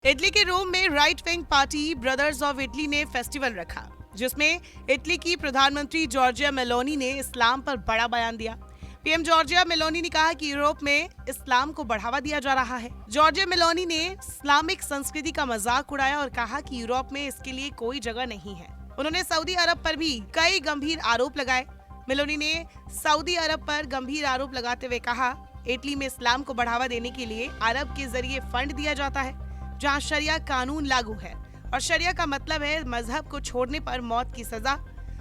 Italy के रोम में right wing party brothers of Italy ने फेस्टिवल रखा, जिसमें इटली की प्रधानमंत्री जॉर्जिया मेलोनी ने इस्लाम पर बड़ा बयान दिया। पीएम जॉर्जिया मेलोनी ने कहा कि यूरोप में इस्लाम को बढ़ावा दिया जा रहा है। जॉर्जिया मेलोनी ने इस्लामिक संस्कृति का मजाक उड़ाया और कहा कि यूरोप में इसके लिए कोई जगह नहीं है। उन्होंने सऊदी अरब पर भी कई गंभीर आरोप लगाए। मेलोनी ने सऊदी अरब पर गंभीर आरोप लगाते हुए कहा, इटली में इस्लाम को बढ़ावा देने के लिए अरब के जरिए फंड दिया जाता है, जहां शरिया कानून लागू है और शरिया का मतलब है मजहब को छोड़ने पर मौत की सजा,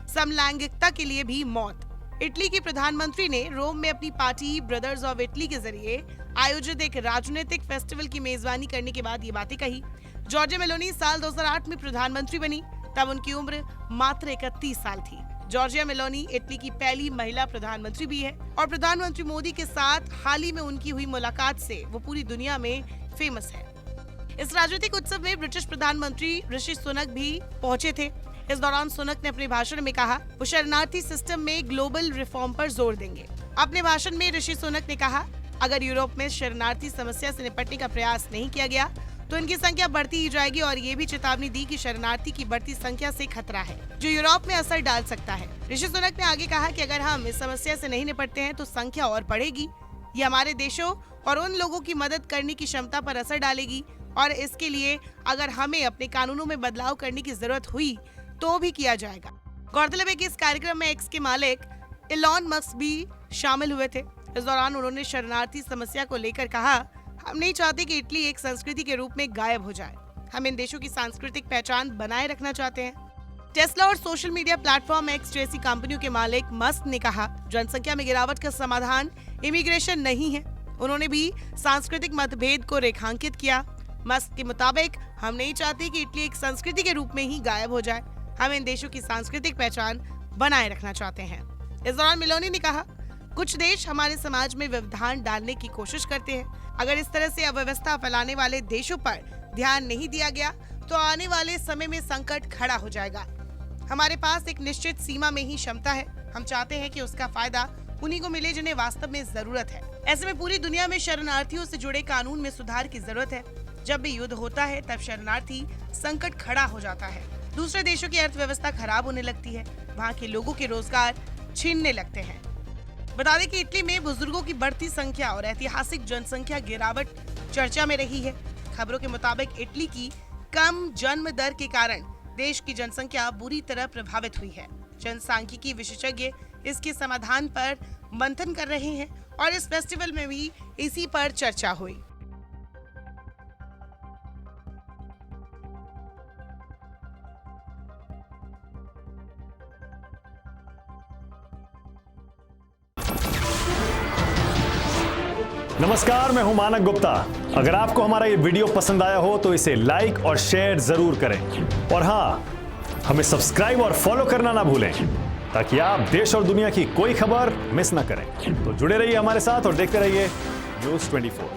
समलैंगिकता के लिए भी मौत। इटली की प्रधानमंत्री ने रोम में अपनी पार्टी ब्रदर्स ऑफ इटली के जरिए आयोजित एक राजनीतिक फेस्टिवल की मेजबानी करने के बाद ये बातें कही। जॉर्जिया मेलोनी साल 2008 में प्रधानमंत्री बनी, तब उनकी उम्र मात्र 31 साल थी। जॉर्जिया मेलोनी इटली की पहली महिला प्रधानमंत्री भी है और प्रधानमंत्री मोदी के साथ हाल ही में उनकी हुई मुलाकात से वो पूरी दुनिया में फेमस है। इस राजनीतिक उत्सव में ब्रिटिश प्रधानमंत्री ऋषि सुनक भी पहुंचे थे। इस दौरान सुनक ने अपने भाषण में कहा, वो शरणार्थी सिस्टम में ग्लोबल रिफॉर्म पर जोर देंगे। अपने भाषण में ऋषि सुनक ने कहा, अगर यूरोप में शरणार्थी समस्या से निपटने का प्रयास नहीं किया गया तो इनकी संख्या बढ़ती ही जाएगी और ये भी चेतावनी दी कि शरणार्थी की बढ़ती संख्या से खतरा है, जो यूरोप में असर डाल सकता है। ऋषि सुनक ने आगे कहा कि अगर हम इस समस्या से नहीं निपटते हैं तो संख्या और बढ़ेगी। ये हमारे देशों और उन लोगों की मदद करने की क्षमता पर असर डालेगी और इसके लिए अगर हमें अपने कानूनों में बदलाव करने की जरूरत हुई तो भी किया जाएगा। गौरतलब है कि इस कार्यक्रम में एक्स के मालिक इलॉन मस्क भी शामिल हुए थे। इस दौरान उन्होंने शरणार्थी समस्या को लेकर कहा, हम नहीं चाहते कि इटली एक संस्कृति के रूप में गायब हो जाए। हम इन देशों की सांस्कृतिक पहचान बनाए रखना चाहते हैं। टेस्ला और सोशल मीडिया प्लेटफॉर्म एक्स जैसी कंपनियों के मालिक मस्क ने कहा, जनसंख्या में गिरावट का समाधान इमिग्रेशन नहीं है। उन्होंने भी सांस्कृतिक मतभेद को रेखांकित किया। मस्क के मुताबिक, हम नहीं चाहते कि इटली एक संस्कृति के रूप में ही गायब हो जाए। हम इन देशों की सांस्कृतिक पहचान बनाए रखना चाहते हैं। इस दौरान मेलोनी ने कहा, कुछ देश हमारे समाज में व्यवधान डालने की कोशिश करते हैं। अगर इस तरह से अव्यवस्था फैलाने वाले देशों पर ध्यान नहीं दिया गया तो आने वाले समय में संकट खड़ा हो जाएगा। हमारे पास एक निश्चित सीमा में ही क्षमता है। हम चाहते हैं कि उसका फायदा उन्हीं को मिले जिन्हें वास्तव में जरूरत है। ऐसे में पूरी दुनिया में शरणार्थियों से जुड़े कानून में सुधार की जरूरत है। जब भी युद्ध होता है तब शरणार्थी संकट खड़ा हो जाता है। दूसरे देशों की अर्थव्यवस्था खराब होने लगती है, वहाँ के लोगों के रोजगार छीनने लगते हैं। बता दें कि इटली में बुजुर्गों की बढ़ती संख्या और ऐतिहासिक जनसंख्या गिरावट चर्चा में रही है। खबरों के मुताबिक इटली की कम जन्म दर के कारण देश की जनसंख्या बुरी तरह प्रभावित हुई है। जनसांख्यिकी विशेषज्ञ इसके समाधान पर मंथन कर रहे हैं और इस फेस्टिवल में भी इसी पर चर्चा हुई। नमस्कार, मैं हूं मानक गुप्ता। अगर आपको हमारा ये वीडियो पसंद आया हो तो इसे लाइक और शेयर जरूर करें और हाँ, हमें सब्सक्राइब और फॉलो करना ना भूलें ताकि आप देश और दुनिया की कोई खबर मिस ना करें। तो जुड़े रहिए हमारे साथ और देखते रहिए News 24।